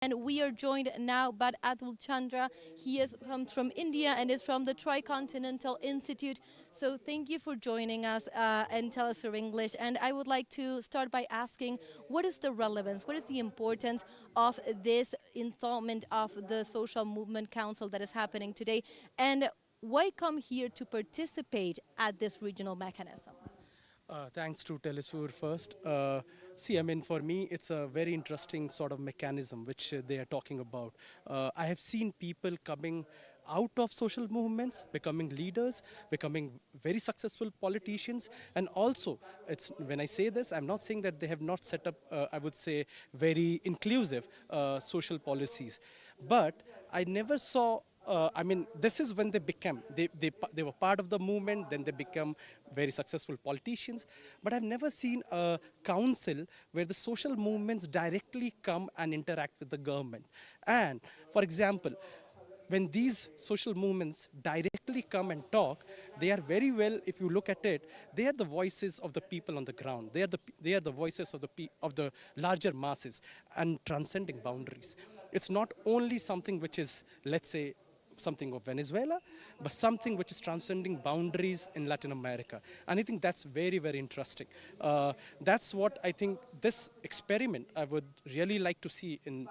And we are joined now by Atul Chandra. Comes from India and is from the Tricontinental Institute. So thank you for joining us and teleSUR English. And I would like to start by asking, what is the relevance, what is the importance of this installment of the Social Movement Council that is happening today? And why come here to participate at this regional mechanism? Thanks to teleSUR first. I mean, for me, it's a very interesting sort of mechanism which they are talking about. I have seen people coming out of social movements, becoming leaders, becoming very successful politicians, and also, when I say this, I'm not saying that they have not set up, I would say, very inclusive social policies, but I never saw I mean, this is when they were part of the movement, then they become very successful politicians. But I've never seen a council where the social movements directly come and interact with the government. And for example, when these social movements directly come and talk, they are very well, if you look at it, they are the voices of the people on the ground. They are the voices of the larger masses and transcending boundaries. It's not only something which is, let's say, something of Venezuela, but something which is transcending boundaries in Latin America. And I think that's very, very interesting. That's what I think this experiment I would really like to see in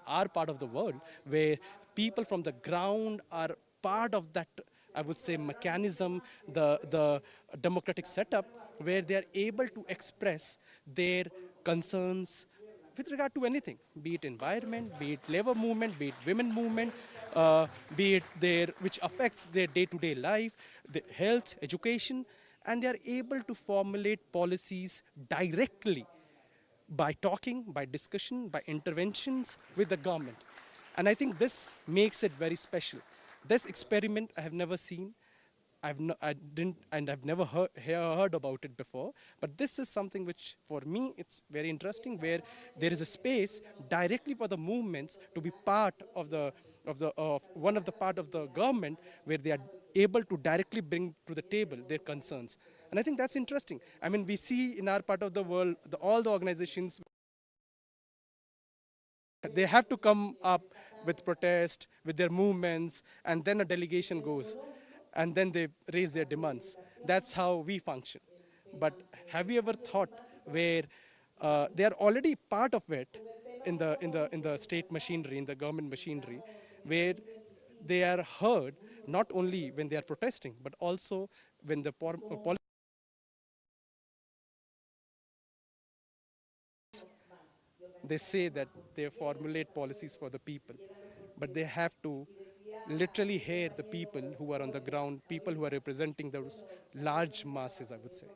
our part of the world, where people from the ground are part of that, I would say, mechanism, the democratic setup, where they are able to express their concerns with regard to anything, be it environment, be it labor movement, be it women movement, be it which affects their day-to-day life, the health, education, and they are able to formulate policies directly by talking, by discussion, by interventions with the government. And I think this makes it very special. This experiment I have never seen. I've never heard about it before. But this is something which, for me, it's very interesting, where there is a space directly for the movements to be part of one of the part of the government, where they are able to directly bring to the table their concerns. And I think that's interesting. I mean, we see in our part of the world, all the organizations, they have to come up with protest, with their movements, and then a delegation goes, and then they raise their demands. That's how we function. But have you ever thought where they are already part of it in the state machinery, in the government machinery, where they are heard not only when they are protesting, but also when the they say that they formulate policies for the people, but they have to literally hear the people who are on the ground, people who are representing those large masses, I would say.